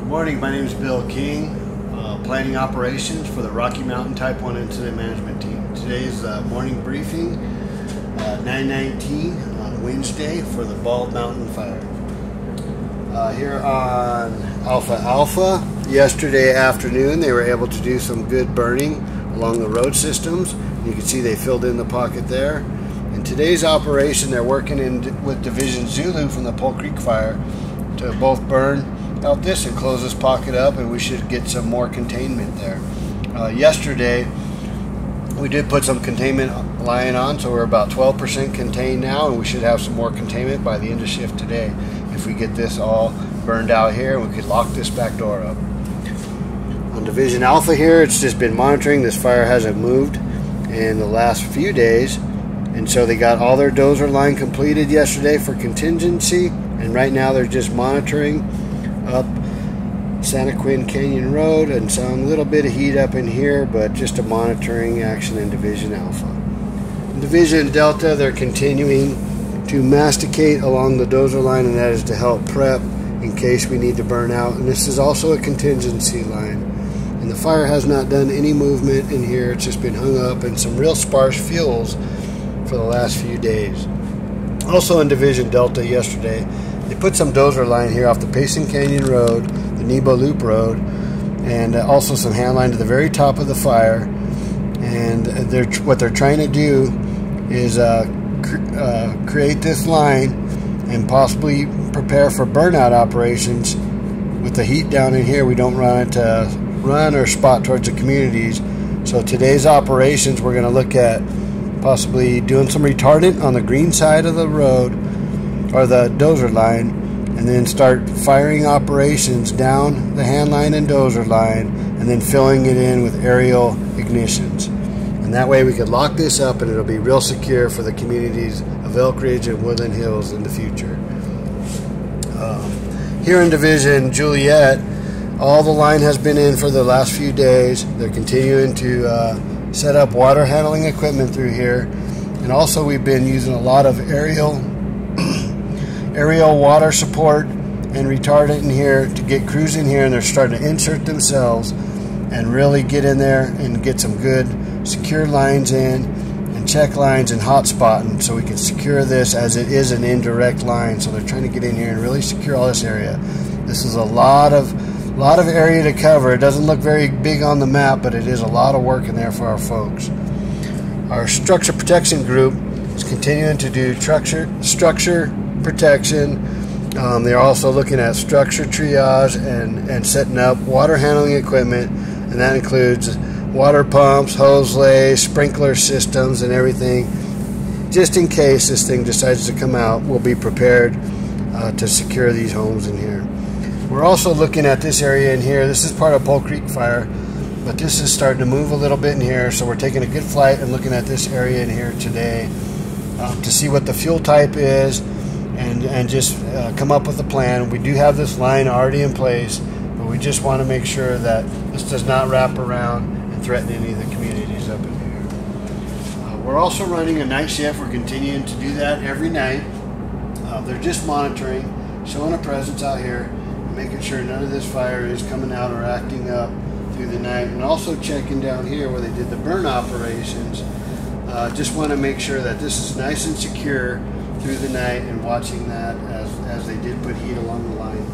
Good morning, my name is Bill King, planning operations for the Rocky Mountain Type 1 Incident Management Team. Today's morning briefing, 9/19 on Wednesday for the Bald Mountain Fire. Here on Alpha, yesterday afternoon they were able to do some good burning along the road systems. You can see they filled in the pocket there. In today's operation they're working with Division Zulu from the Pole Creek Fire to both burn out this and close this pocket up, and we should get some more containment there. Yesterday we did put some containment line on, so we're about 12% contained now, and we should have some more containment by the end of shift today if we get this all burned out here, and we could lock this back door up. On Division Alpha here, it's just been monitoring. This fire hasn't moved in the last few days, and so they got all their dozer line completed yesterday for contingency, and right now they're just monitoring up Santa Quinn Canyon Road and some little bit of heat up in here, but just a monitoring action in Division Alpha. In Division Delta, they're continuing to masticate along the dozer line, and that is to help prep in case we need to burn out. And this is also a contingency line. And the fire has not done any movement in here. It's just been hung up in some real sparse fuels for the last few days. Also in Division Delta yesterday, they put some dozer line here off the Payson Canyon Road, the Nebo Loop Road, and also some hand line to the very top of the fire. And what they're trying to do is create this line and possibly prepare for burnout operations. With the heat down in here, we don't run or spot towards the communities. So today's operations, we're going to look at possibly doing some retardant on the green side of the road or the dozer line, and then start firing operations down the hand line and dozer line, and then filling it in with aerial ignitions. And that way we could lock this up, and it'll be real secure for the communities of Elk Ridge and Woodland Hills in the future. Here in Division Juliet, all the line has been in for the last few days. They're continuing to set up water handling equipment through here, and also we've been using a lot of aerial water support and retardant in here to get crews in here, and they're starting to insert themselves and really get in there and get some good secure lines in and check lines and hot spotting, so we can secure this as it is an indirect line. So they're trying to get in here and really secure all this area. This is a lot of area to cover. It doesn't look very big on the map, but it is a lot of work in there for our folks. Our structure protection group is continuing to do structure protection. They're also looking at structure triage and setting up water handling equipment, and that includes water pumps, hose lays, sprinkler systems, and everything. Just in case this thing decides to come out, we'll be prepared to secure these homes in here. We're also looking at this area in here. This is part of Pole Creek Fire, but this is starting to move a little bit in here, so we're taking a good flight and looking at this area in here today to see what the fuel type is, and just come up with a plan. We do have this line already in place, but we just want to make sure that this does not wrap around and threaten any of the communities up in here. We're also running a night shift. We're continuing to do that every night. They're just monitoring, showing a presence out here, and making sure none of this fire is coming out or acting up through the night, and also checking down here where they did the burn operations. Just want to make sure that this is nice and secure through the night, and watching that as they did put heat along the line.